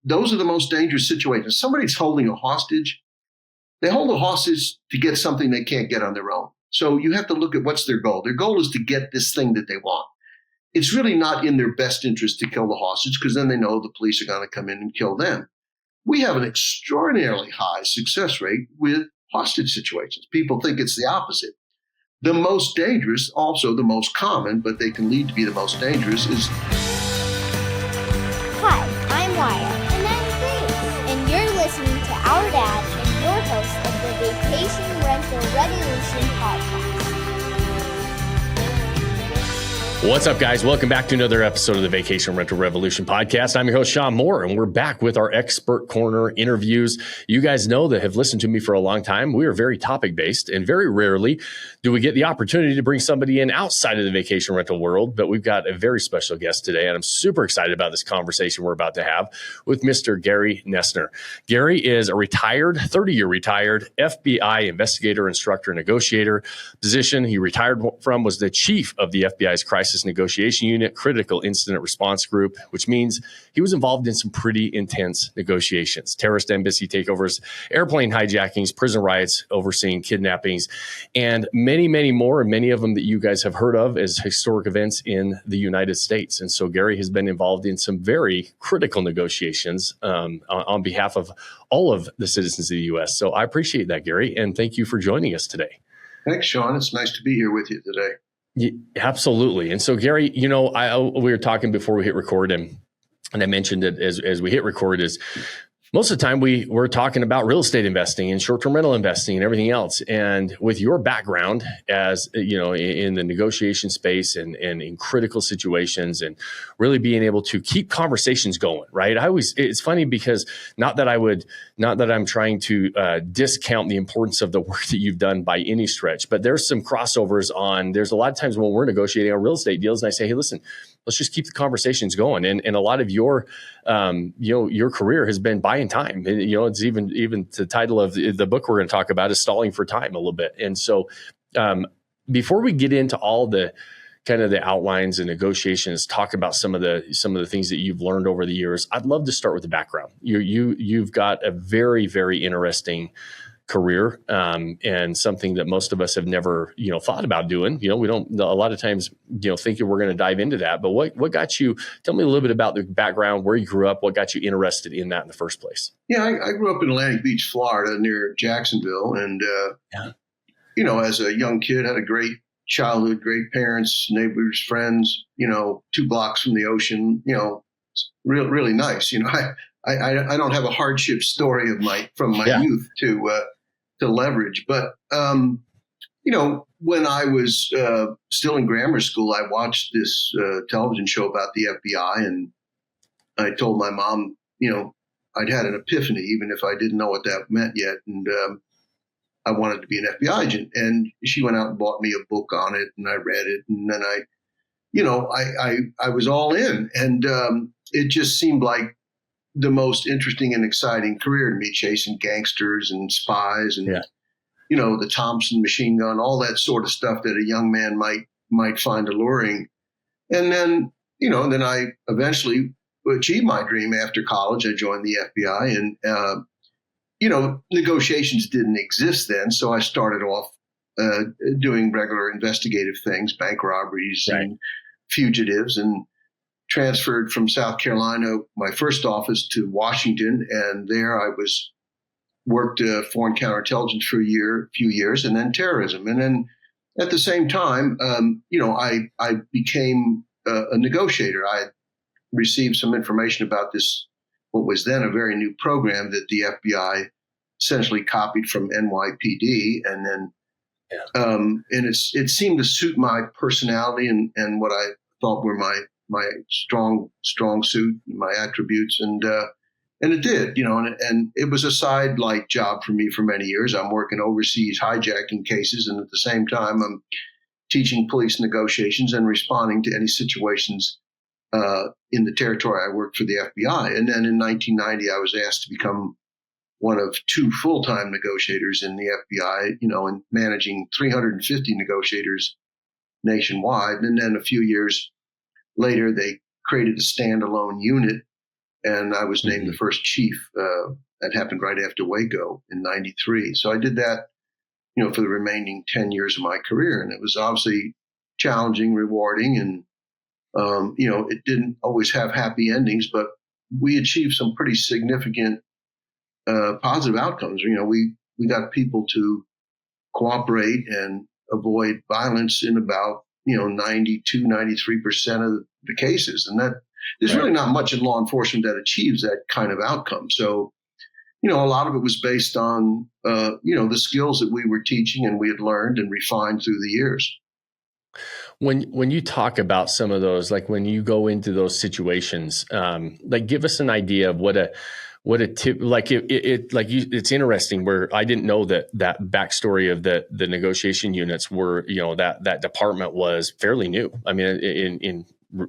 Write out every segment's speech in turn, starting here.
those are the most dangerous situations. Somebody's holding a hostage. They hold a hostage to get something they can't get on their own. So you have to look at what's their goal. Their goal is to get this thing that they want. It's really not in their best interest to kill the hostage because then they know the police are going to come in and kill them. We have an extraordinarily high success rate with hostage situations. People think it's the opposite. The most dangerous, also the most common, but they can lead to be the most dangerous, is... Hi, I'm Wyatt. And I'm Grace. And you're listening to Our Dad and your host of the Vacation Rental Revolution podcast. What's up, guys? Welcome back to another episode of the Vacation Rental Revolution podcast. I'm your host, Shawn Moore, and we're back with our Expert Corner interviews. You guys know that have listened to me for a long time. We are very topic-based, and very rarely do we get the opportunity to bring somebody in outside of the vacation rental world, but we've got a very special guest today, and I'm super excited about this conversation we're about to have with Mr. Gary Noesner. Gary is a retired, 30-year retired FBI investigator, instructor, negotiator. Position he retired from was the chief of the FBI's Crisis Negotiation Unit, Critical Incident Response Group, which means he was involved in some pretty intense negotiations, terrorist embassy takeovers, airplane hijackings, prison riots, overseeing kidnappings, and many, many more, and many of them that you guys have heard of as historic events in the United States. And so Gary has been involved in some very critical negotiations on behalf of all of the citizens of the U.S. So I appreciate that, Gary, and thank you for joining us today. Thanks, Shawn. It's nice to be here with you today. Yeah, absolutely. And so, Gary, we were talking before we hit record, and I mentioned it as we hit record is most of the time we're talking about real estate investing and short-term rental investing and everything else. And with your background as, in the negotiation space and in critical situations and really being able to keep conversations going, right? It's funny because not that I'm trying to discount the importance of the work that you've done by any stretch, but there's some crossovers there's a lot of times when we're negotiating on real estate deals and I say, hey, listen, let's just keep the conversations going. And a lot of your career has been buying time. It's even the title of the book we're going to talk about is Stalling for Time a little bit. And so before we get into all the kind of the outlines and negotiations, talk about some of the things that you've learned over the years, I'd love to start with the background. You've got a very, very interesting career and something that most of us have never, thought about doing. We don't a lot of times, think that we're going to dive into that. But what got you? Tell me a little bit about the background, where you grew up, what got you interested in that in the first place. Yeah, I grew up in Atlantic Beach, Florida, near Jacksonville, and as a young kid, had a great childhood, great parents, neighbors, friends. 2 blocks from the ocean. Really nice. I don't have a hardship story from my youth to leverage. But, when I was still in grammar school, I watched this television show about the FBI, and I told my mom, I'd had an epiphany, even if I didn't know what that meant yet. And I wanted to be an FBI agent. And she went out and bought me a book on it, and I read it. And then I was all in. And it just seemed like the most interesting and exciting career to me, chasing gangsters and spies and, the Thompson machine gun, all that sort of stuff that a young man might find alluring. And then, then I eventually achieved my dream after college. I joined the FBI and, negotiations didn't exist then. So I started off doing regular investigative things, bank robberies and fugitives, and transferred from South Carolina, my first office, to Washington, and there I worked foreign counterintelligence for a few years, and then terrorism. And then at the same time, I became a negotiator. I received some information about this, what was then a very new program that the FBI essentially copied from NYPD, and then and it seemed to suit my personality and what I thought were my strong suit, my attributes, and it did, and it was a sidelight job for me for many years. I'm working overseas hijacking cases, and at the same time, I'm teaching police negotiations and responding to any situations in the territory I worked for the FBI. And then in 1990, I was asked to become one of 2 full-time negotiators in the FBI, and managing 350 negotiators nationwide. And then a few years later, they created a standalone unit and I was named the first chief. That happened right after Waco in '93. So I did that, for the remaining 10 years of my career, and it was obviously challenging, rewarding, and it didn't always have happy endings, but we achieved some pretty significant positive outcomes. We got people to cooperate and avoid violence in about 92, 93% of the cases, and that there's really not much in law enforcement that achieves that kind of outcome. So, a lot of it was based on the skills that we were teaching and we had learned and refined through the years. When you talk about some of those, like when you go into those situations, like give us an idea of what a tip, like it's interesting where I didn't know that backstory of the negotiation units were, that department was fairly new. I mean,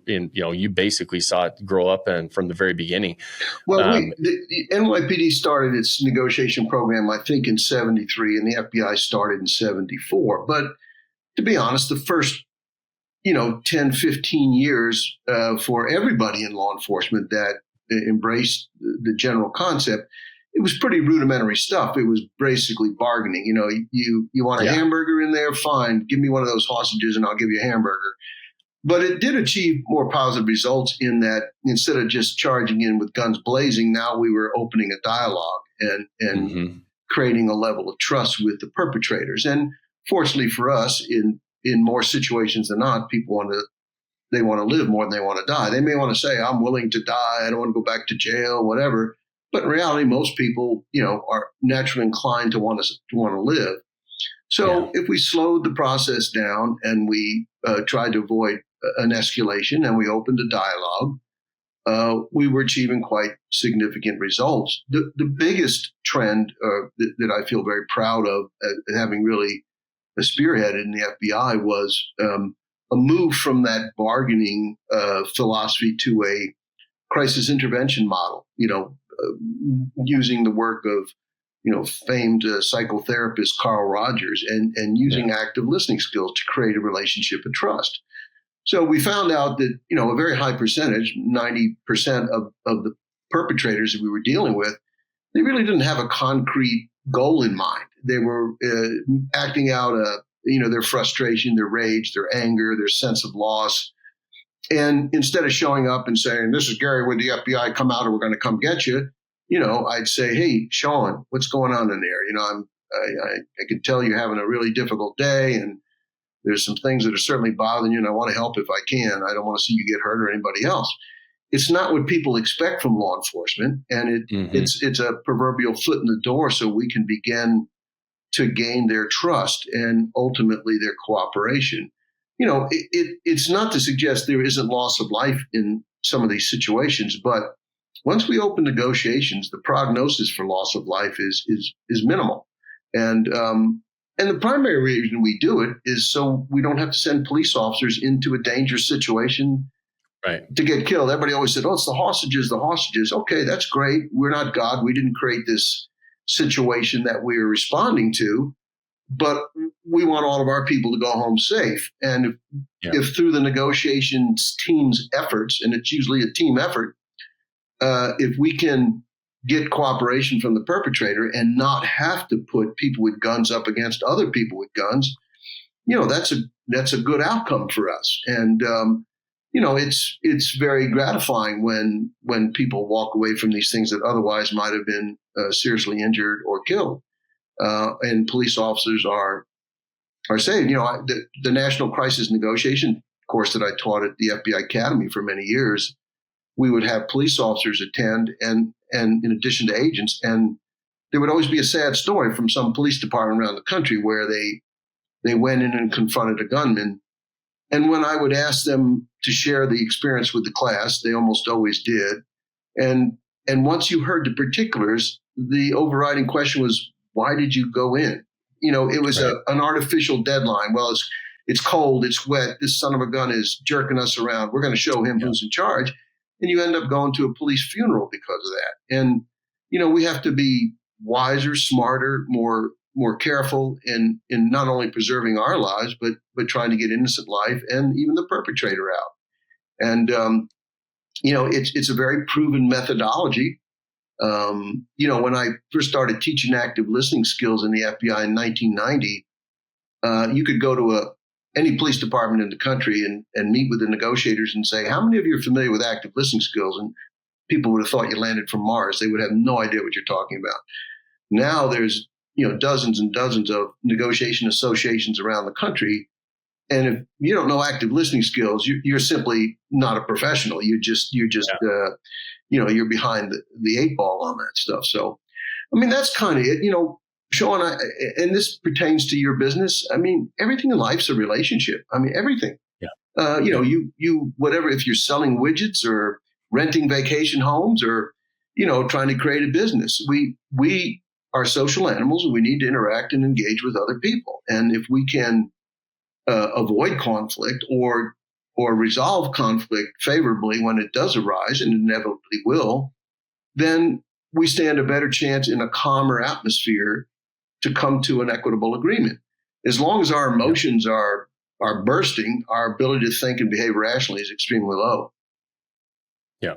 you basically saw it grow up and from the very beginning. Well, the NYPD started its negotiation program, I think, in '73, and the FBI started in '74. But to be honest, the first 10, 15 years for everybody in law enforcement that embraced the general concept, it was pretty rudimentary stuff. It was basically bargaining. You want a hamburger in there? Fine. Give me one of those sausages and I'll give you a hamburger. But it did achieve more positive results in that instead of just charging in with guns blazing, now we were opening a dialogue and creating a level of trust with the perpetrators. And fortunately for us, in more situations than not, people want to live more than they want to die. They may want to say, I'm willing to die. I don't want to go back to jail, whatever. But in reality, most people, are naturally inclined to want to live. So if we slowed the process down and we tried to avoid an escalation and we opened a dialogue, we were achieving quite significant results. The biggest trend that I feel very proud of having really spearheaded in the FBI was a move from that bargaining philosophy to a crisis intervention model, using the work of famed psychotherapist Carl Rogers and using active listening skills to create a relationship of trust. So we found out that, a very high percentage, 90% of the perpetrators that we were dealing with, they really didn't have a concrete goal in mind. They were acting out, their frustration, their rage, their anger, their sense of loss. And instead of showing up and saying, this is Gary with the FBI, come out or we're going to come get you, I'd say, hey, Shawn, what's going on in there? I can tell you're having a really difficult day and there's some things that are certainly bothering you and I want to help if I can. I don't want to see you get hurt or anybody else. It's not what people expect from law enforcement. And it's a proverbial foot in the door so we can begin to gain their trust and ultimately their cooperation. It's not to suggest there isn't loss of life in some of these situations, but once we open negotiations, the prognosis for loss of life is minimal. And the primary reason we do it is so we don't have to send police officers into a dangerous situation to get killed. Everybody always said, it's the hostages. Okay, that's great. We're not God. We didn't create this situation that we are responding to, but we want all of our people to go home safe. And if through the negotiations team's efforts, and it's usually a team effort, if we can get cooperation from the perpetrator and not have to put people with guns up against other people with guns, that's a good outcome for us. And it's very gratifying when people walk away from these things that otherwise might have been seriously injured or killed, and police officers are saved. The National Crisis Negotiation course that I taught at the FBI Academy for many years, we would have police officers attend and in addition to agents, and there would always be a sad story from some police department around the country where they went in and confronted a gunman. And when I would ask them to share the experience with the class, they almost always did. And once you heard the particulars, the overriding question was, why did you go in? It was an artificial deadline. Well, it's cold, it's wet, this son of a gun is jerking us around. We're going to show him who's in charge. And you end up going to a police funeral because of that. And, we have to be wiser, smarter, more careful in not only preserving our lives, but trying to get innocent life and even the perpetrator out. And it's a very proven methodology. When I first started teaching active listening skills in the FBI in 1990, you could go to any police department in the country and meet with the negotiators and say, how many of you are familiar with active listening skills? And people would have thought you landed from Mars. They would have no idea what you're talking about. Now there's, dozens and dozens of negotiation associations around the country. And if you don't know active listening skills, you're simply not a professional. You're behind the eight ball on that stuff. So, that's kind of it. Shawn, and this pertains to your business. Everything in life's a relationship. Everything. Yeah. You whatever, if you're selling widgets or renting vacation homes or, trying to create a business, we are social animals and we need to interact and engage with other people. And if we can avoid conflict or resolve conflict favorably when it does arise, and inevitably will, then we stand a better chance in a calmer atmosphere to come to an equitable agreement. As long as our emotions are bursting, our ability to think and behave rationally is extremely low. Yeah.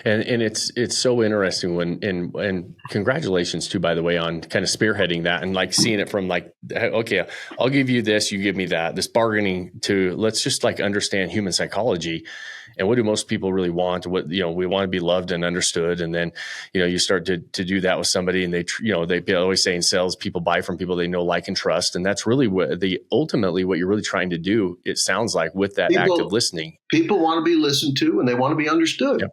And it's so interesting and congratulations too, by the way, on kind of spearheading that and like seeing it from like, okay, I'll give you this, you give me that, this bargaining to let's just like understand human psychology and what do most people really want? What, we want to be loved and understood. And then, you start to do that with somebody and they always say in sales, people buy from people they know, like, and trust. And that's really ultimately what you're really trying to do. It sounds like with that active listening. People want to be listened to and they want to be understood. Yep.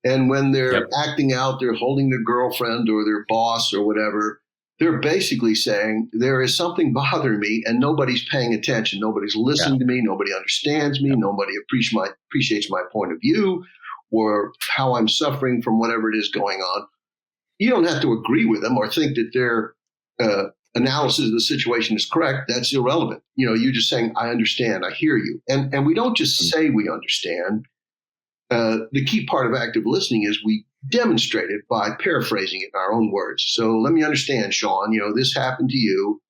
And when they're acting out, they're holding their girlfriend or their boss or whatever, they're basically saying there is something bothering me and nobody's paying attention. Nobody's listening to me. Nobody understands me. Nobody appreciates my point of view or how I'm suffering from whatever it is going on. You don't have to agree with them or think that their analysis of the situation is correct. That's irrelevant. You're just saying, I understand. I hear you. And we don't just say we understand. The key part of active listening is we demonstrate it by paraphrasing it in our own words. So let me understand, Shawn, this happened to you.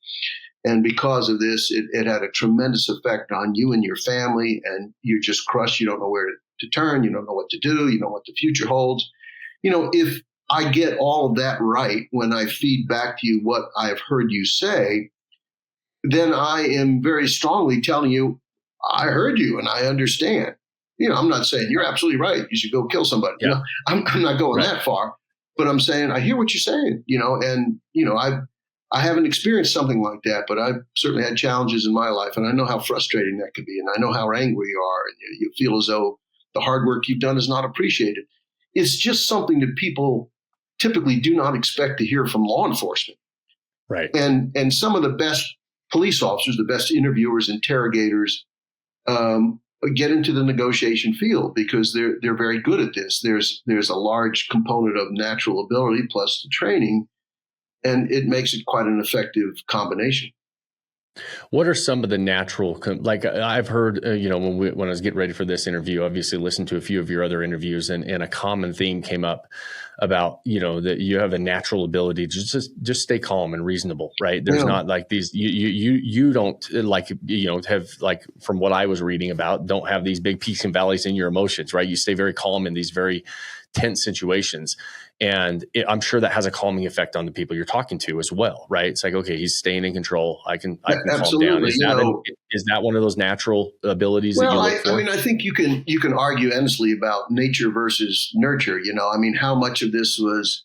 And because of this, it had a tremendous effect on you and your family. And you're just crushed. You don't know where to turn. You don't know what to do. You know what the future holds. If I get all of that right when I feed back to you what I've heard you say, then I am very strongly telling you, I heard you and I understand. I'm not saying you're absolutely right. You should go kill somebody. Yeah. I'm not going that far, but I'm saying I hear what you're saying. I haven't experienced something like that, but I've certainly had challenges in my life, and I know how frustrating that could be, and I know how angry you are, and you feel as though the hard work you've done is not appreciated. It's just something that people typically do not expect to hear from law enforcement. Right. And some of the best police officers, the best interviewers, interrogators, get into the negotiation field because they're very good at this. There's a large component of natural ability plus the training, and it makes it quite an effective combination. What are some of the natural, like I've heard, when I was getting ready for this interview, obviously listened to a few of your other interviews, and a common theme came up about, that you have a natural ability to just stay calm and reasonable, right? There's not like these, you don't have like, from what I was reading about, don't have these big peaks and valleys in your emotions, right? You stay very calm in these very tense situations. And I'm sure that has a calming effect on the people you're talking to as well, right? It's like, okay, he's staying in control. I can calm down. Is that one of those natural abilities that you look for? I think you can argue endlessly about nature versus nurture. How much of this was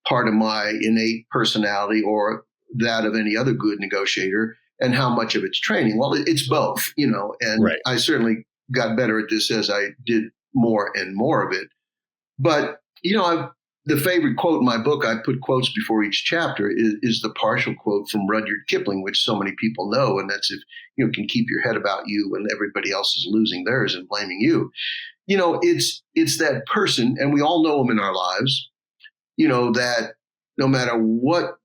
part of my innate personality or that of any other good negotiator, and how much of it's training? Well, it's both, and right. I certainly got better at this as I did more and more of it. But the favorite quote in my book, I put quotes before each chapter, is the partial quote from Rudyard Kipling, which so many people know. And that's if you can keep your head about you when everybody else is losing theirs and blaming you. It's that person, and we all know them in our lives, that no matter what,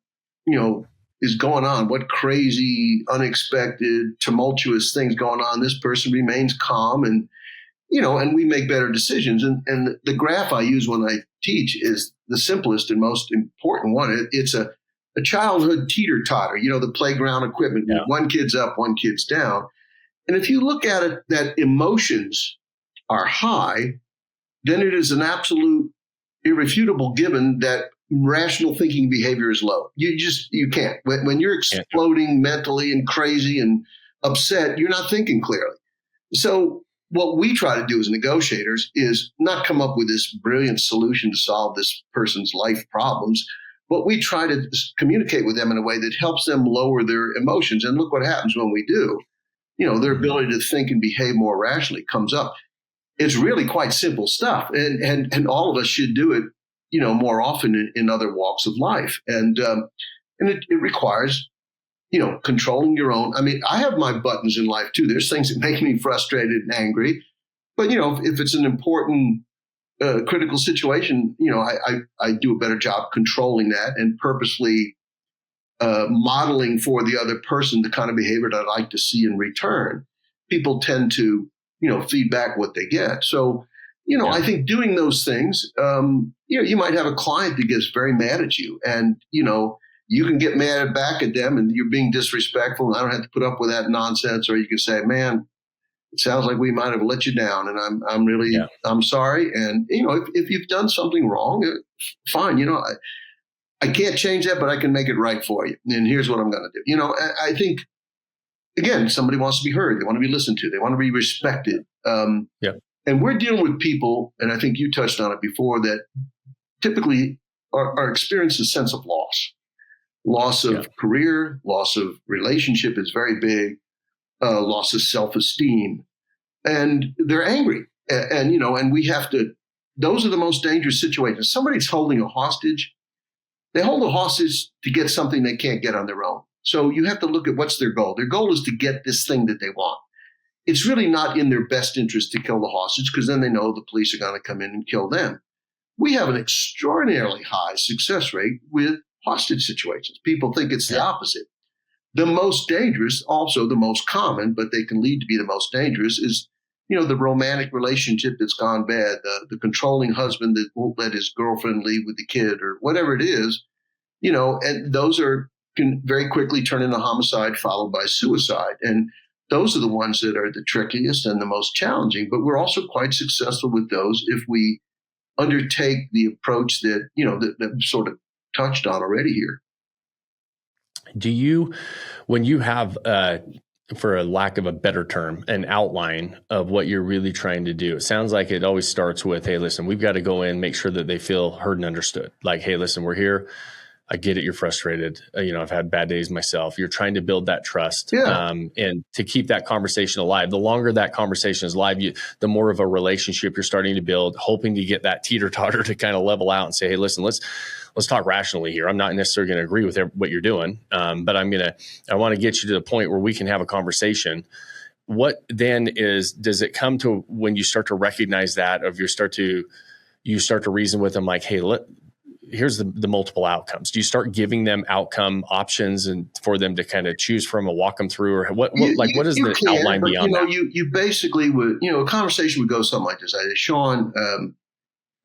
is going on, what crazy, unexpected, tumultuous things going on, this person remains calm and we make better decisions. And the graph I use when I teach is the simplest and most important one. It's a childhood teeter-totter, the playground equipment. Yeah. One kid's up, one kid's down. And if you look at it, that emotions are high, then it is an absolute irrefutable given that rational thinking behavior is low. You can't. When you're exploding mentally and crazy and upset, you're not thinking clearly. So what we try to do as negotiators is not come up with this brilliant solution to solve this person's life problems, but we try to communicate with them in a way that helps them lower their emotions. And look what happens when we do. Their ability to think and behave more rationally comes up. It's really quite simple stuff. And all of us should do it, more often in other walks of life. And it requires, controlling your own. I mean, I have my buttons in life too. There's things that make me frustrated and angry. But, if it's an important critical situation, I do a better job controlling that and purposely modeling for the other person the kind of behavior that I'd like to see in return. People tend to, feed back what they get. So, I think doing those things, you might have a client that gets very mad at you and, you can get mad back at them and you're being disrespectful and I don't have to put up with that nonsense. Or you can say, man, it sounds like we might have let you down and I'm really, I'm sorry. And, if you've done something wrong, fine. I can't change that, but I can make it right for you. And here's what I'm going to do. I think, again, somebody wants to be heard. They want to be listened to. They want to be respected. And we're dealing with people, and I think you touched on it before, that typically are experiencing a sense of loss. Loss of career, loss of relationship is very big, loss of self-esteem. And they're angry. And we have to, those are the most dangerous situations. Somebody's holding a hostage. They hold a hostage to get something they can't get on their own. So you have to look at what's their goal. Their goal is to get this thing that they want. It's really not in their best interest to kill the hostage because then they know the police are going to come in and kill them. We have an extraordinarily high success rate with hostage situations. People think it's the opposite. The most dangerous, also the most common, but they can lead to be the most dangerous, is the romantic relationship that's gone bad, the controlling husband that won't let his girlfriend leave with the kid or whatever it is, and those can very quickly turn into homicide followed by suicide. And those are the ones that are the trickiest and the most challenging. But we're also quite successful with those if we undertake the approach that, that sort of touched on already here. Do you, when you have, for a lack of a better term, an outline of what you're really trying to do? It sounds like it always starts with, hey, listen, we've got to go in, make sure that they feel heard and understood. Like, hey, listen, we're here. I get it. You're frustrated. I've had bad days myself. You're trying to build that trust and to keep that conversation alive. The longer that conversation is live, the more of a relationship you're starting to build, hoping to get that teeter-totter to kind of level out and say, hey, listen, let's talk rationally here. I'm not necessarily going to agree with what you're doing, but I want to get you to the point where we can have a conversation. What then does it come to when you start to recognize that you start to reason with them like, hey, here's the multiple outcomes. Do you start giving them outcome options and for them to kind of choose from and walk them through, or what is the outline beyond that? You basically would, a conversation would go something like this. I say, Shawn,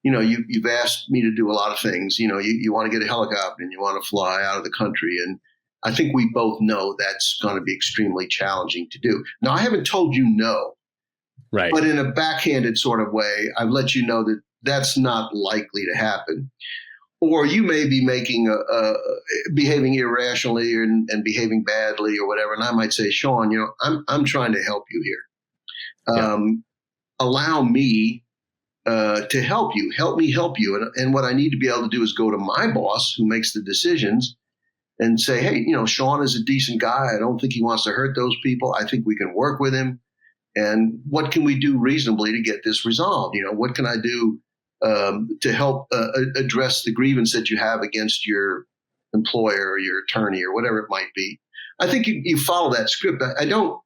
you've asked me to do a lot of things. You want to get a helicopter and you want to fly out of the country. And I think we both know that's going to be extremely challenging to do. Now, I haven't told you no, right? But in a backhanded sort of way, I've let you know that that's not likely to happen. Or you may be behaving irrationally and behaving badly or whatever. And I might say, Shawn, I'm trying to help you here. Allow me to help you. Help me help you. And what I need to be able to do is go to my boss who makes the decisions and say, hey, Shawn is a decent guy. I don't think he wants to hurt those people. I think we can work with him. And what can we do reasonably to get this resolved? What can I do to help address the grievance that you have against your employer or your attorney or whatever it might be? I think you follow that script. I don't,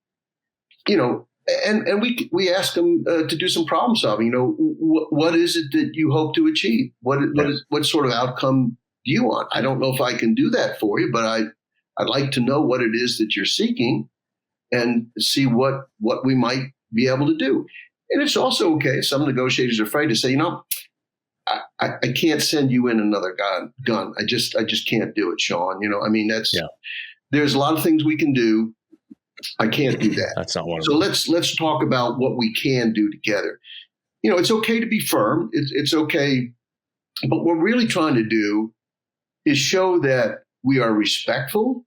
and we ask them to do some problem solving. What is it that you hope to achieve? What sort of outcome do you want? I don't know if I can do that for you, but I'd like to know what it is that you're seeking and see what we might be able to do. And it's also okay. Some negotiators are afraid to say, I can't send you in another gun. I just can't do it, Shawn. There's a lot of things we can do. I can't do that. That's not one of them. them. So let's talk about what we can do together. it's okay to be firm. It's okay. But what we're really trying to do is show that we are respectful,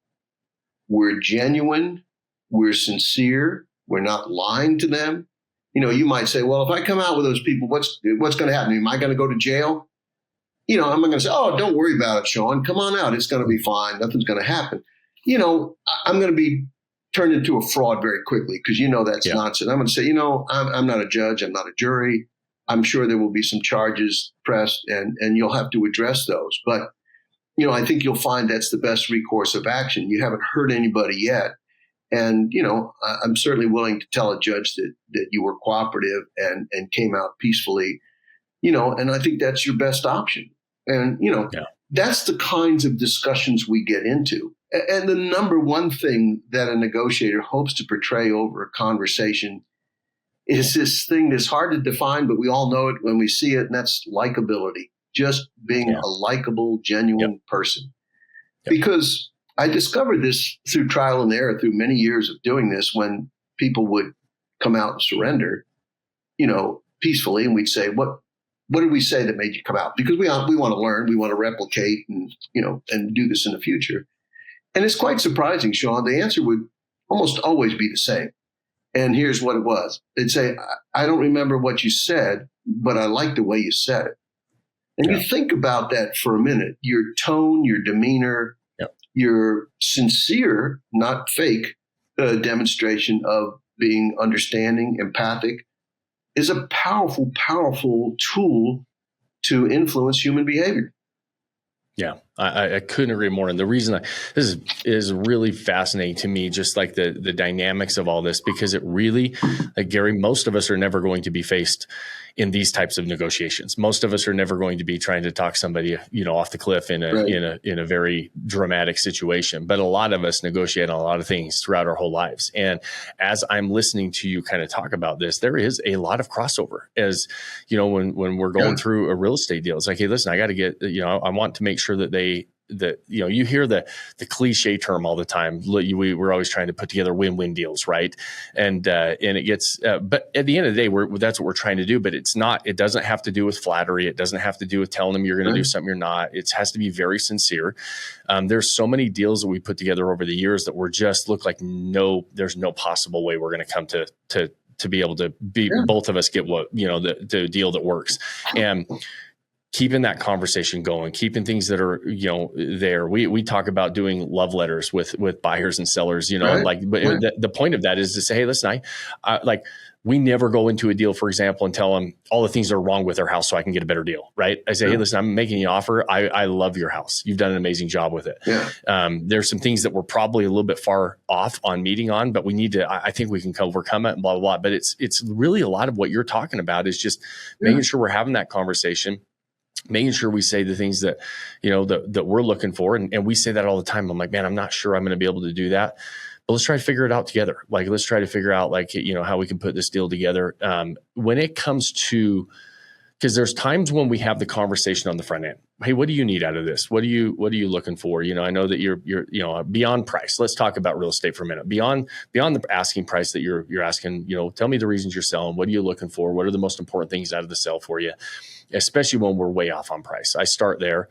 we're genuine, we're sincere, we're not lying to them. You might say, well, if I come out with those people, what's going to happen? Am I going to go to jail? I'm not going to say, oh, don't worry about it, Shawn. Come on out. It's going to be fine. Nothing's going to happen. I'm going to be turned into a fraud very quickly because that's nonsense. I'm going to say, I'm not a judge. I'm not a jury. I'm sure there will be some charges pressed and you'll have to address those. But, I think you'll find that's the best recourse of action. You haven't hurt anybody yet. And, I'm certainly willing to tell a judge that you were cooperative and came out peacefully, and I think that's your best option. And, that's the kinds of discussions we get into. And the number one thing that a negotiator hopes to portray over a conversation is this thing that's hard to define, but we all know it when we see it, and that's likability. Just being a likable, genuine person. Because I discovered this through trial and error, through many years of doing this, when people would come out and surrender, peacefully, and we'd say, what did we say that made you come out? Because we want to learn, we want to replicate and do this in the future. And it's quite surprising, Shawn. The answer would almost always be the same. And here's what it was. They'd say, I don't remember what you said, but I like the way you said it. And you think about that for a minute. Your tone, your demeanor, your sincere, not fake, demonstration of being understanding, empathic, is a powerful, powerful tool to influence human behavior. Yeah, I couldn't agree more. And the reason this is really fascinating to me, just like the dynamics of all this, because it really, like Gary, most of us are never going to be faced in these types of negotiations. Most of us are never going to be trying to talk somebody, off the cliff in a very dramatic situation. But a lot of us negotiate on a lot of things throughout our whole lives. And as I'm listening to you kind of talk about this, there is a lot of crossover. As when we're going through a real estate deal, it's like, hey, listen, I got to get, I want to make sure that you hear the cliche term all the time. We're always trying to put together win-win deals, right? And it gets, but at the end of the day, that's what we're trying to do. But it doesn't have to do with flattery. It doesn't have to do with telling them you're going to do something you're not. It has to be very sincere. There's so many deals that we put together over the years that look like there's no possible way we're going to come to be able to be both of us get what the deal that works. And keeping that conversation going, keeping things that are, there. We talk about doing love letters with buyers and sellers, but the point of that is to say, hey, listen, we never go into a deal, for example, and tell them all the things that are wrong with their house so I can get a better deal, right? I say, hey, listen, I'm making you an offer. I love your house. You've done an amazing job with it. Yeah. There's some things that we're probably a little bit far off on meeting on, but we need to, I think we can overcome it and blah, blah, blah. But it's really a lot of what you're talking about is just making sure we're having that conversation, making sure we say the things that, that we're looking for. And we say that all the time. I'm like, man, I'm not sure I'm going to be able to do that, but let's try to figure it out together. Like, let's try to figure out how we can put this deal together. When it comes to, because there's times when we have the conversation on the front end. Hey, what do you need out of this? What are you looking for? I know that you're beyond price. Let's talk about real estate for a minute. Beyond the asking price that you're asking, tell me the reasons you're selling. What are you looking for? What are the most important things out of the sale for you? Especially when we're way off on price. I start there.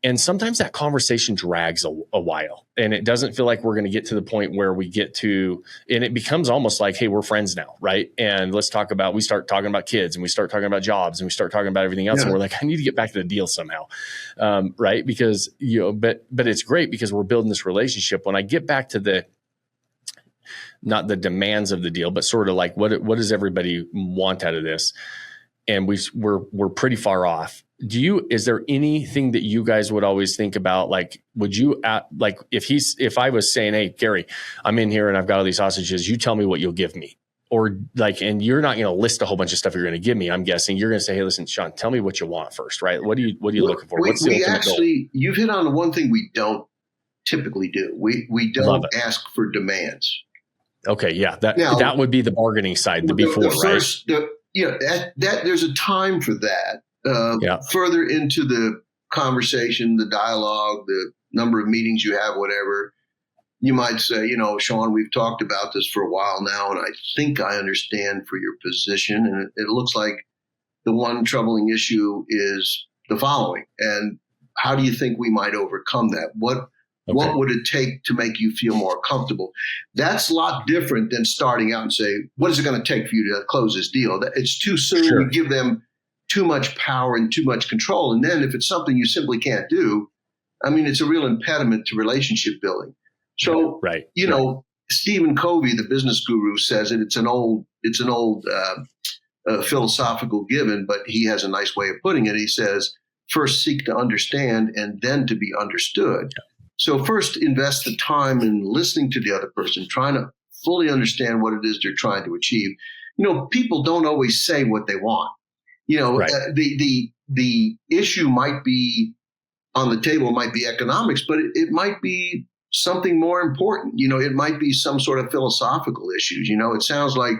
And sometimes that conversation drags a while, and it doesn't feel like we're going to get to the point where we get to, and it becomes almost like, hey, we're friends now. Right. And we start talking about kids, and we start talking about jobs, and we start talking about everything else. And we're like, I need to get back to the deal somehow. Right. Because, but it's great because we're building this relationship. When I get back to not the demands of the deal, but sort of like, what does everybody want out of this? And we're pretty far off. Is there anything that you guys would always think about? Like, would you if I was saying, hey, Gary, I'm in here and I've got all these hostages, you tell me what you'll give me. Or and you're not going to list a whole bunch of stuff you're going to give me. I'm guessing you're going to say, hey, listen, Shawn, tell me what you want first, right? What are you looking for? What's the ultimate goal? You've hit on the one thing we don't typically do. We don't ask for demands. Okay. Yeah. That would be the bargaining side, right? That there's a time for that. Further into the conversation, the dialogue, the number of meetings you have, whatever, you might say, Shawn, we've talked about this for a while now, and I think I understand for your position, and it looks like the one troubling issue is the following. And how do you think we might overcome that? What would it take to make you feel more comfortable? That's a lot different than starting out and say, what is it going to take for you to close this deal? It's too soon. Sure. We give them too much power and too much control. And then if it's something you simply can't do, I mean, it's a real impediment to relationship building. So, you know, Stephen Covey, the business guru, says it. It's an old philosophical given, but he has a nice way of putting it. He says, first seek to understand and then to be understood. Yeah. So first invest the time in listening to the other person, trying to fully understand what it is they're trying to achieve. You know, people don't always say what they want. You know, the issue might be on the table, might be economics, but it might be something more important. You know, it might be some sort of philosophical issues. You know, it sounds like,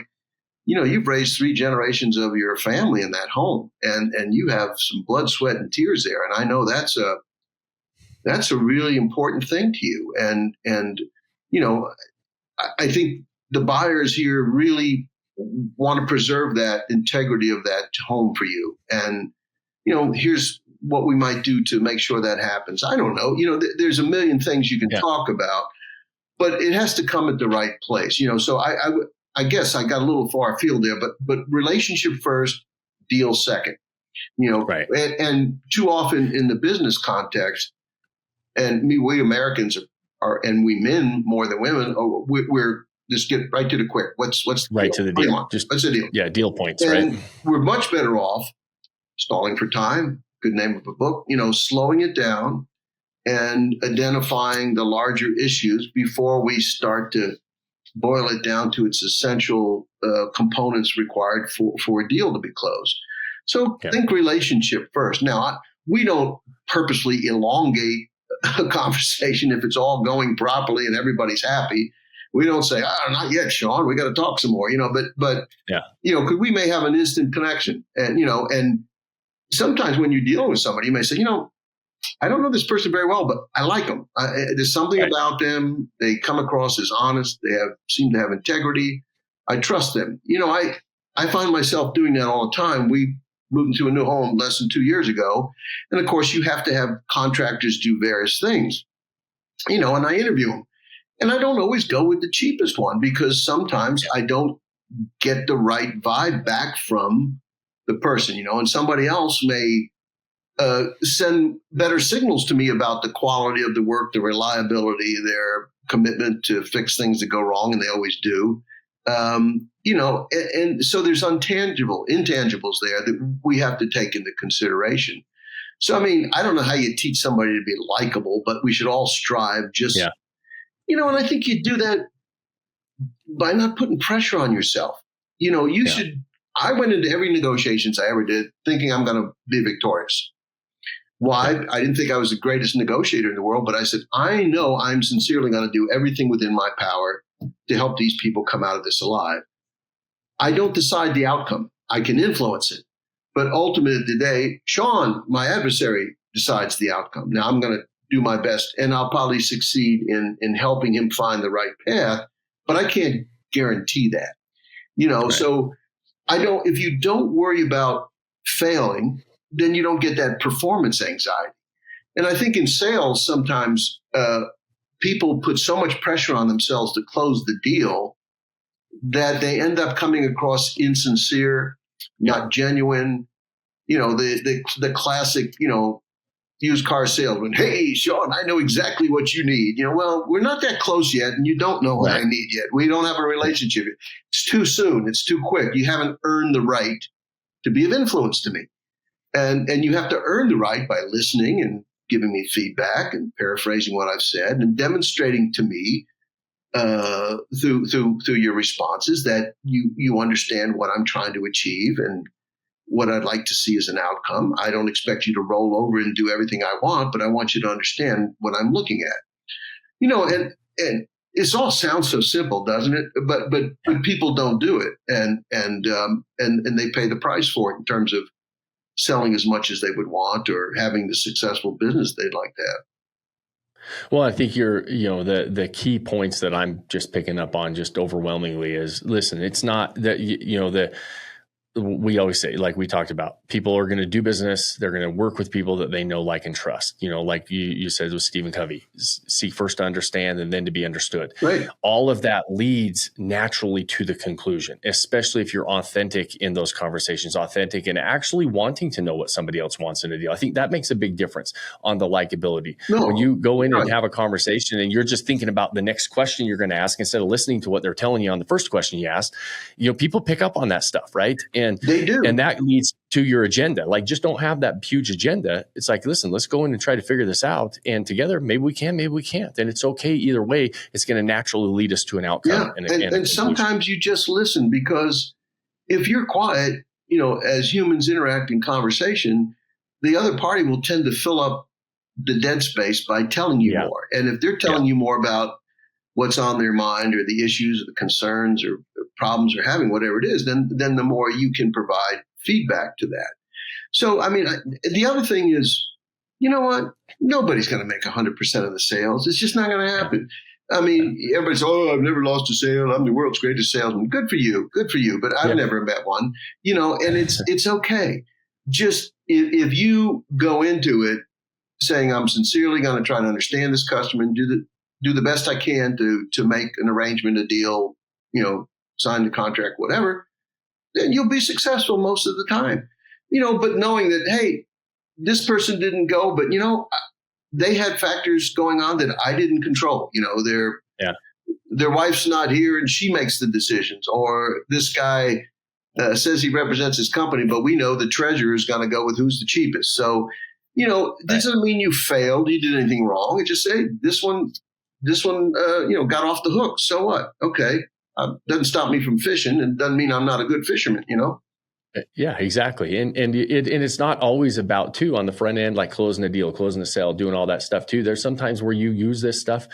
you know, you've raised 3 generations of your family in that home, and you have some blood, sweat, and tears there. And I know that's a really important thing to you. And you know, I think the buyers here really want to preserve that integrity of that home for you. And, you know, here's what we might do to make sure that happens. I don't know. You know, there's a million things you can talk about, but it has to come at the right place. You know, so I guess I got a little far afield there, but relationship first, deal second. You know, and too often in the business context, and we Americans are, and we men more than women, we're just get right to the quick. What's the right deal? to the deal? Just what's the deal? Yeah, deal points. And right. We're much better off stalling for time. Good name of a book. You know, slowing it down and identifying the larger issues before we start to boil it down to its essential components required for a deal to be closed. So think relationship first. Now, we don't purposely elongate a conversation if it's all going properly and everybody's happy. We don't say, not yet, Shawn, we got to talk some more, you know, but you know, we may have an instant connection. And, you know, and sometimes when you're dealing with somebody, you may say, you know, I don't know this person very well, but I like them. There's something about them. They come across as honest. They seem to have integrity. I trust them. You know, I find myself doing that all the time. We moved into a new home less than 2 years ago. And of course, you have to have contractors do various things, you know, and I interview them. And I don't always go with the cheapest one because sometimes I don't get the right vibe back from the person, you know, and somebody else may send better signals to me about the quality of the work, the reliability, their commitment to fix things that go wrong, and they always do. You know, and so there's intangibles there that we have to take into consideration. So, I mean, I don't know how you teach somebody to be likable, but we should all strive you know, and I think you do that by not putting pressure on yourself. You know, you should. I went into every negotiations I ever did thinking I'm going to be victorious. Why? I didn't think I was the greatest negotiator in the world, but I said, I know I'm sincerely going to do everything within my power to help these people come out of this alive. I don't decide the outcome. I can influence it. But ultimately, at the day, Shawn, my adversary, decides the outcome. Now, I'm going to do my best, and I'll probably succeed in helping him find the right path, but I can't guarantee that. You know, so if you don't worry about failing, then you don't get that performance anxiety. And I think in sales, sometimes people put so much pressure on themselves to close the deal that they end up coming across insincere, not genuine. You know, the classic, you know, used car salesman. Hey, Shawn, I know exactly what you need. You know, well, we're not that close yet, and you don't know what I need yet. We don't have a relationship. It's too soon. It's too quick. You haven't earned the right to be of influence to me. And you have to earn the right by listening and giving me feedback and paraphrasing what I've said and demonstrating to me through your responses that you understand what I'm trying to achieve and what I'd like to see as an outcome. I don't expect you to roll over and do everything I want, but I want you to understand what I'm looking at. You know, and it all sounds so simple, doesn't it? But people don't do it, and they pay the price for it in terms of selling as much as they would want or having the successful business they'd like to have. Well, I think the key points that I'm just picking up on just overwhelmingly is, listen, it's not that, we always say, like we talked about, people are going to do business. They're going to work with people that they know, like, and trust. Like you said with Stephen Covey, seek first to understand and then to be understood. Right. All of that leads naturally to the conclusion, especially if you're authentic in those conversations, authentic and actually wanting to know what somebody else wants in a deal. I think that makes a big difference on the likability. When you go in and have a conversation and you're just thinking about the next question you're going to ask instead of listening to what they're telling you on the first question you asked, people pick up on that stuff, right? And they do. And that leads to your agenda. Like, just don't have that huge agenda. It's like, listen, let's go in and try to figure this out. And together, maybe we can, maybe we can't. And it's okay either way. It's going to naturally lead us to an outcome. Yeah. And sometimes you just listen, because if you're quiet, as humans interact in conversation, the other party will tend to fill up the dead space by telling you more. And if they're telling you more about what's on their mind or the issues or the concerns or the problems they're having, whatever it is, then the more you can provide feedback to that. So, the other thing is, you know what? Nobody's going to make 100% of the sales. It's just not going to happen. Everybody's, I've never lost a sale. I'm the world's greatest salesman. Good for you. But I've never met one, and it's okay. Just if you go into it saying, I'm sincerely going to try to understand this customer and do the best I can to make an arrangement, a deal, sign the contract, whatever, then you'll be successful most of the time. But knowing that, hey, this person didn't go, but they had factors going on that I didn't control. Their wife's not here and she makes the decisions, or this guy says he represents his company, but we know the treasurer is going to go with who's the cheapest. So, this doesn't mean you failed, you did anything wrong. It just say this one, got off the hook. So what? Okay. Doesn't stop me from fishing, and doesn't mean I'm not a good fisherman, Yeah, exactly. And it's not always about, too, on the front end, like closing a deal, closing a sale, doing all that stuff too. There's sometimes where you use this stuff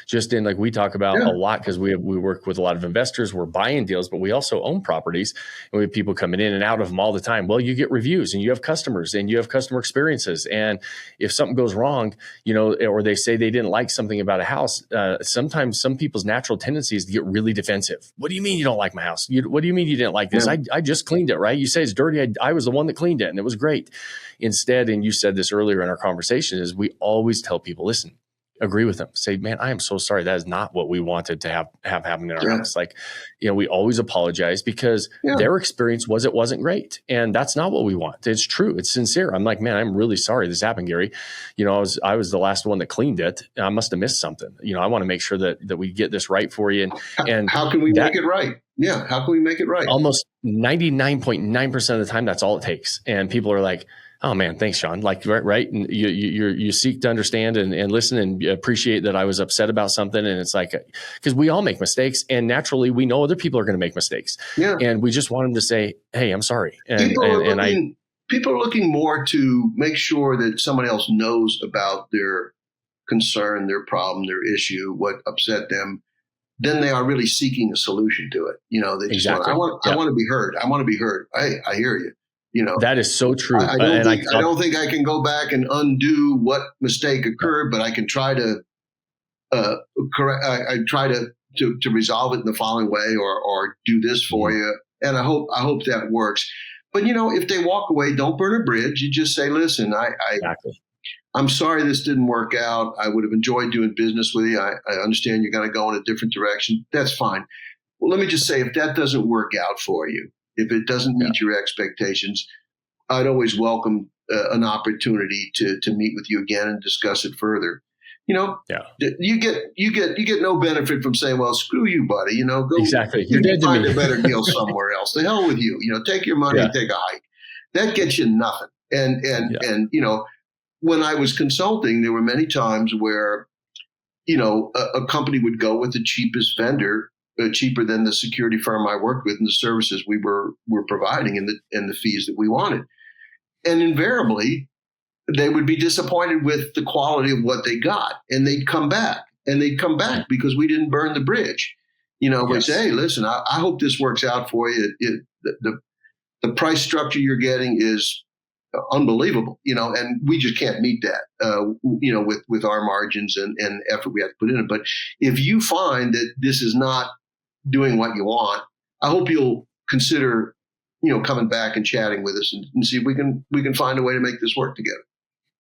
just in, like we talk about a lot, because we work with a lot of investors. We're buying deals, but we also own properties, and we have people coming in and out of them all the time. Well, you get reviews and you have customers and you have customer experiences. And if something goes wrong, or they say they didn't like something about a house, sometimes some people's natural tendency is to get really defensive. What do you mean you don't like my house? What do you mean you didn't like this? I just cleaned it, right? You say it's dirty. I was the one that cleaned it and it was great. Instead, and you said this earlier in our conversation, is we always tell people, listen, agree with them. Say, man, I am so sorry. That is not what we wanted to have happen in our house. Like, we always apologize, because their experience was it wasn't great. And that's not what we want. It's true. It's sincere. I'm like, man, I'm really sorry this happened, Gary. I was the last one that cleaned it. I must have missed something. I want to make sure that we get this right for you. And how can we make it right? Yeah. How can we make it right? Almost 99.9% of the time, that's all it takes. And people are like, oh man, thanks, Shawn. Like, right. And you seek to understand and listen and appreciate that I was upset about something. And it's like, because we all make mistakes, and naturally we know other people are going to make mistakes. Yeah. And we just want them to say, hey, I'm sorry. People are looking more to make sure that somebody else knows about their concern, their problem, their issue, what upset them, than they are really seeking a solution to it. They just I want to be heard. I want to be heard. I hear you. That is so true. I don't think I can go back and undo what mistake occurred, but I can try to correct. I try to resolve it in the following way, or do this for you. And I hope that works. But if they walk away, don't burn a bridge. You just say, listen, I'm sorry this didn't work out. I would have enjoyed doing business with you. I understand you're going to go in a different direction. That's fine. Well, let me just say, if that doesn't work out for you, if it doesn't meet your expectations, I'd always welcome an opportunity to meet with you again and discuss it further. You get no benefit from saying, "Well, screw you, buddy." Go exactly. You're dead to me. Find a better deal somewhere else. The hell with you. Take your money and take a hike. That gets you nothing. And when I was consulting, there were many times where a company would go with the cheapest vendor. Cheaper than the security firm I worked with and the services we were providing and the fees that we wanted. And invariably, they would be disappointed with the quality of what they got, and they'd come back. Because we didn't burn the bridge. We say, hey, listen, I hope this works out for you. The price structure you're getting is unbelievable, and we just can't meet that, with our margins and effort we have to put in it. But if you find that this is not doing what you want, I hope you'll consider coming back and chatting with us and see if we can find a way to make this work together.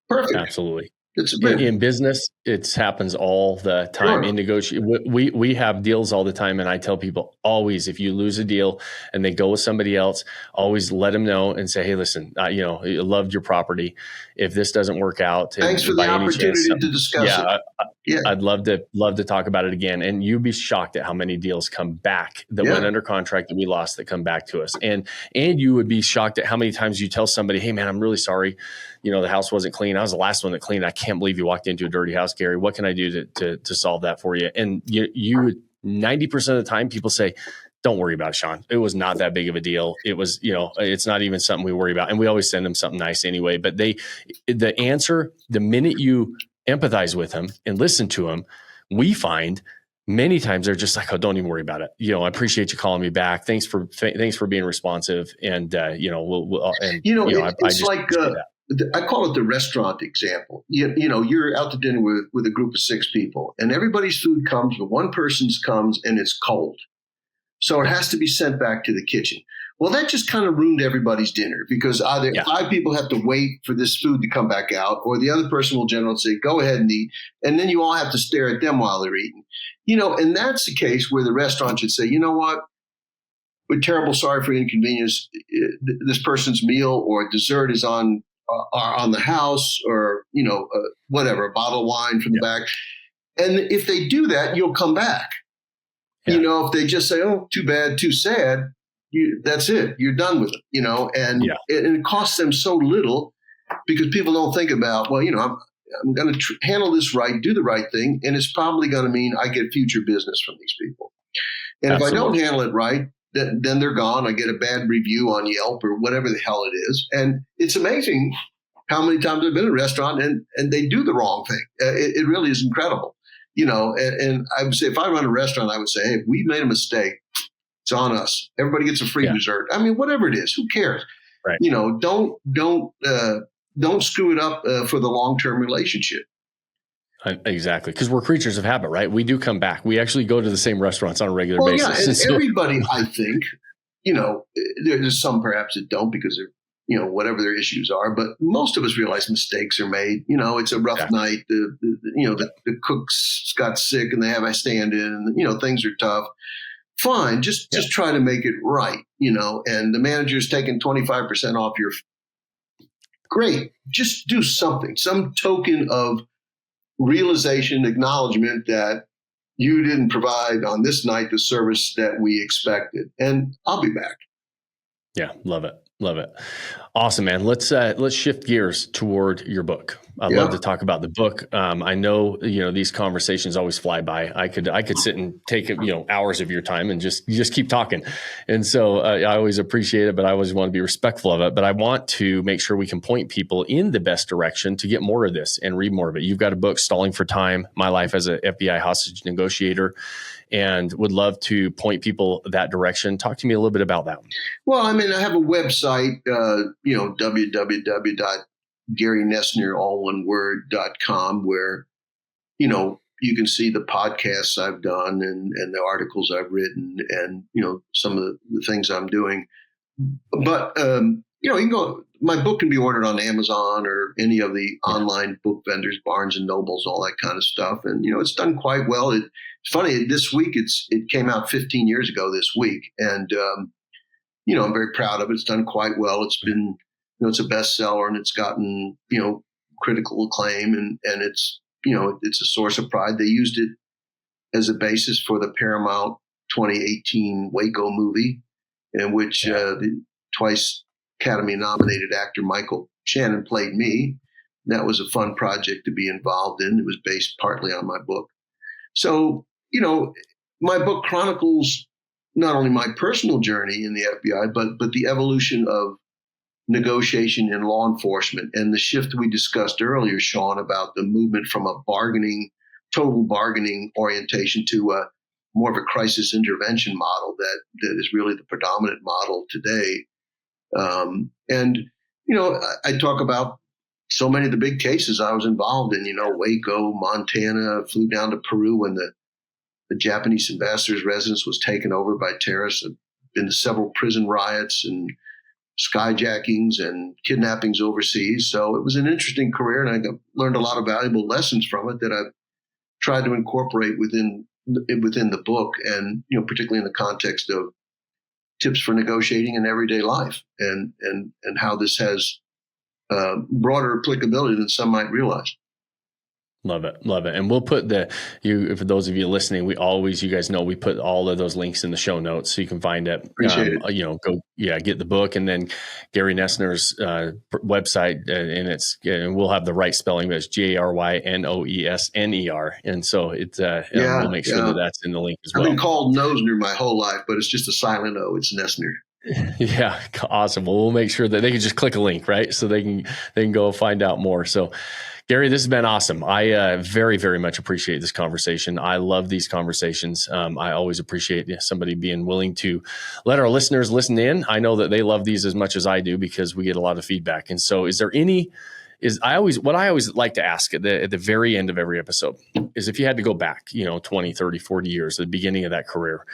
Perfect. Absolutely. It's a win. In business, it happens all the time. Sure. In negotiation, we have deals all the time, and I tell people always, if you lose a deal and they go with somebody else, always let them know and say, "Hey, listen, I loved your property. If this doesn't work out, thanks for the opportunity to discuss it. I'd love to talk about it again." And you'd be shocked at how many deals come back that went under contract that we lost that come back to us, and you would be shocked at how many times you tell somebody, "Hey, man, I'm really sorry. The house wasn't clean. I was the last one that cleaned. I can't believe you walked into a dirty house, Gary. What can I do to solve that for you?" And you 90% of the time people say, "Don't worry about it, Shawn. It was not that big of a deal. It was, it's not even something we worry about." And we always send them something nice anyway. But the answer, the minute you empathize with them and listen to them, we find many times they're just like, "Oh, don't even worry about it. I appreciate you calling me back. Thanks for being responsive." And I call it the restaurant example. You're out to dinner with a group of 6 people, and everybody's food comes, but one person's comes and it's cold. So it has to be sent back to the kitchen. Well, that just kind of ruined everybody's dinner because either 5 people have to wait for this food to come back out, or the other person will generally say, "Go ahead and eat." And then you all have to stare at them while they're eating. And that's the case where the restaurant should say, "You know what? We're terrible sorry for inconvenience. This person's meal or dessert is on the house," or, whatever, a bottle of wine from the back. And if they do that, you'll come back. If they just say, "Oh, too bad, too sad," that's it. You're done with it, and it costs them so little because people don't think about, well, I'm going to handle this right, do the right thing. And it's probably going to mean I get future business from these people. And Absolutely. If I don't handle it right, then they're gone. I get a bad review on Yelp or whatever the hell it is. And it's amazing how many times I've been in a restaurant and they do the wrong thing. It really is incredible. And I would say if I run a restaurant, I would say, "Hey, if we made a mistake, it's on us. Everybody gets a free dessert." I mean, whatever it is, who cares? Right. Don't screw it up for the long-term relationship. Exactly. Because we're creatures of habit, right? We do come back. We actually go to the same restaurants on a regular basis. Yeah, and everybody, I think, there's some perhaps that don't because they're, whatever their issues are. But most of us realize mistakes are made. It's a rough night. The cook's got sick and they have a stand-in and, things are tough. Fine. Just try to make it right, and the manager's taking 25% off your. Great. Just do something, some token of realization, acknowledgement that you didn't provide on this night the service that we expected. And I'll be back. Yeah. Love it. Love it. Awesome, man. Let's shift gears toward your book. I'd love to talk about the book. I know, these conversations always fly by. I could sit and take, hours of your time and just keep talking. And so I always appreciate it, but I always want to be respectful of it. But I want to make sure we can point people in the best direction to get more of this and read more of it. You've got a book, Stalling for Time, My Life as a FBI Hostage Negotiator, and would love to point people that direction. Talk to me a little bit about that one. Well, I have a website, www.GaryNoesner.com, where, you can see the podcasts I've done and the articles I've written and, some of the things I'm doing. But, you can go, my book can be ordered on Amazon or any of the online book vendors, Barnes and Nobles, all that kind of stuff. And, it's done quite well. It's funny, this week, it came out 15 years ago this week. And, I'm very proud of it. It's done quite well. It's been, it's a bestseller and it's gotten, critical acclaim and it's, it's a source of pride. They used it as a basis for the Paramount 2018 Waco movie, in which the twice Academy nominated actor Michael Shannon played me. That was a fun project to be involved in. It was based partly on my book. So, my book chronicles not only my personal journey in the FBI, but the evolution of negotiation in law enforcement and the shift we discussed earlier, Shawn, about the movement from a total bargaining orientation to a more of a crisis intervention model that is really the predominant model today. I talk about so many of the big cases I was involved in, Waco, Montana, flew down to Peru when the Japanese ambassador's residence was taken over by terrorists. I've been to several prison riots and skyjackings and kidnappings overseas. So it was an interesting career, and I learned a lot of valuable lessons from it that I've tried to incorporate within the book, and particularly in the context of tips for negotiating in everyday life, and how this has broader applicability than some might realize. Love it. And we'll put for those of you listening, you guys know, we put all of those links in the show notes so you can find it. Appreciate it. Get the book, and then Gary Noesner's website, and we'll have the right spelling, but it's GaryNoesner. And so we'll make sure that's in the link as well. I've been called Noesner my whole life, but it's just a silent O. It's Noesner. Yeah. Awesome. Well, we'll make sure that they can just click a link, right? So they can go find out more. So, Gary, this has been awesome. I very, very much appreciate this conversation. I love these conversations. I always appreciate somebody being willing to let our listeners listen in. I know that they love these as much as I do because we get a lot of feedback. And so what I always like to ask at the very end of every episode is, if you had to go back, 20, 30, 40 years, at the beginning of that career,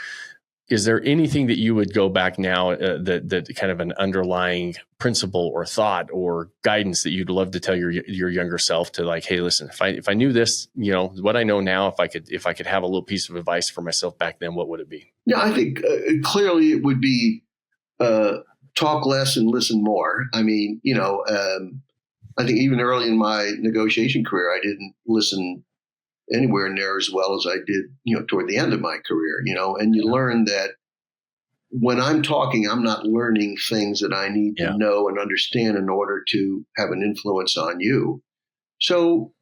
is there anything that you would go back now that kind of an underlying principle or thought or guidance that you'd love to tell your younger self, to like, hey, listen, if I knew this, what I know now, if I could have a little piece of advice for myself back then, what would it be? Yeah, I think clearly it would be talk less and listen more. I mean, I think even early in my negotiation career, I didn't listen anywhere near as well as I did, toward the end of my career, and you learn that when I'm talking, I'm not learning things that I need to know and understand in order to have an influence on you. So,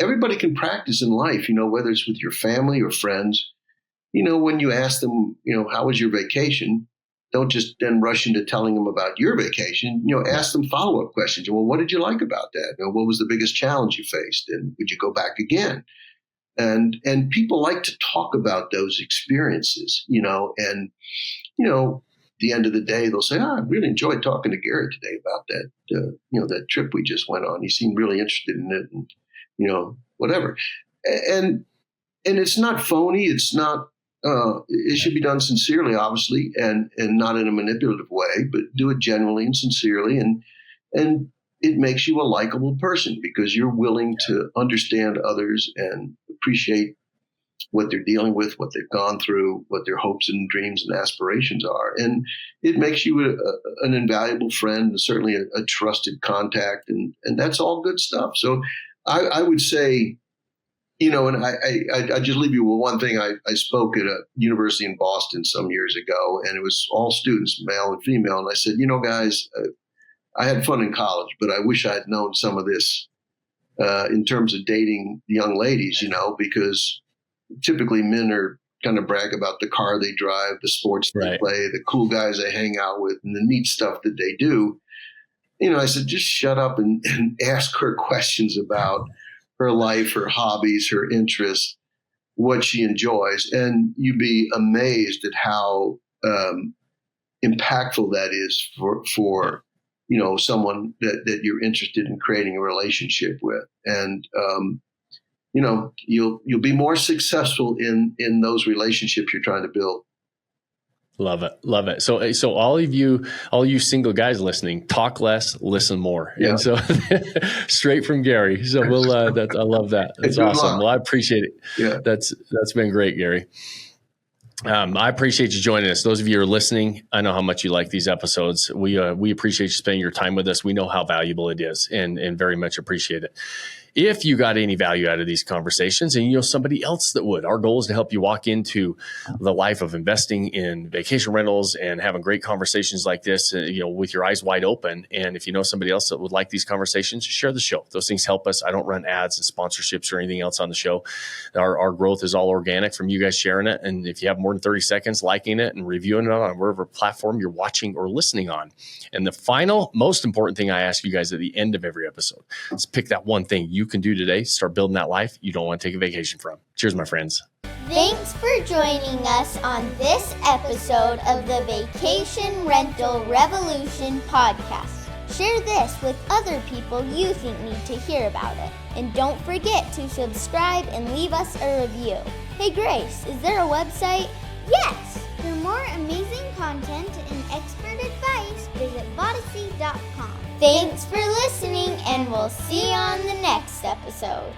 everybody can practice in life, whether it's with your family or friends, when you ask them, how was your vacation? Don't just then rush into telling them about your vacation. Ask them follow-up questions. Well, what did you like about that? What was the biggest challenge you faced? And would you go back again? And people like to talk about those experiences, and, the end of the day, they'll say, I really enjoyed talking to Gary today about that, that trip we just went on. He seemed really interested in it, and, whatever. And it's not phony. It's not, it should be done sincerely, obviously, and not in a manipulative way, but do it genuinely and sincerely. And it makes you a likable person because you're willing to understand others and appreciate what they're dealing with, what they've gone through, what their hopes and dreams and aspirations are. And it makes you an invaluable friend, and certainly a trusted contact. And that's all good stuff. So I would say, and I just leave you with one thing. I spoke at a university in Boston some years ago, and it was all students, male and female. And I said, guys, I had fun in college, but I wish I had known some of this in terms of dating young ladies, because typically men are kind of brag about the car they drive, the sports they play, the cool guys they hang out with, and the neat stuff that they do. I said, just shut up and ask her questions about her life, her hobbies, her interests, what she enjoys. And you'd be amazed at how impactful that is for someone that you're interested in creating a relationship with. And, you'll be more successful in those relationships you're trying to build. Love it. So all you single guys listening, talk less, listen more. Yeah. And so straight from Gary. So I love that. That's awesome. Well, I appreciate it. Yeah. That's been great, Gary. I appreciate you joining us. Those of you who are listening, I know how much you like these episodes. We appreciate you spending your time with us. We know how valuable it is, and very much appreciate it. If you got any value out of these conversations, and somebody else that would, our goal is to help you walk into the life of investing in vacation rentals and having great conversations like this, with your eyes wide open. And if you know somebody else that would like these conversations, share the show. Those things help us. I don't run ads and sponsorships or anything else on the show. Our growth is all organic from you guys sharing it. And if you have more than 30 seconds liking it and reviewing it on whatever platform you're watching or listening on. And the final, most important thing I ask you guys at the end of every episode is pick that one thing you can do today, start building that life you don't want to take a vacation from. Cheers, my friends. Thanks for joining us on this episode of the Vacation Rental Revolution podcast. Share this with other people you think need to hear about it. And don't forget to subscribe and leave us a review. Hey Grace, is there a website? Yes! For more amazing content and expert advice, visit visit Vodyssey.com. Thanks for listening, and we'll see you on the next episode.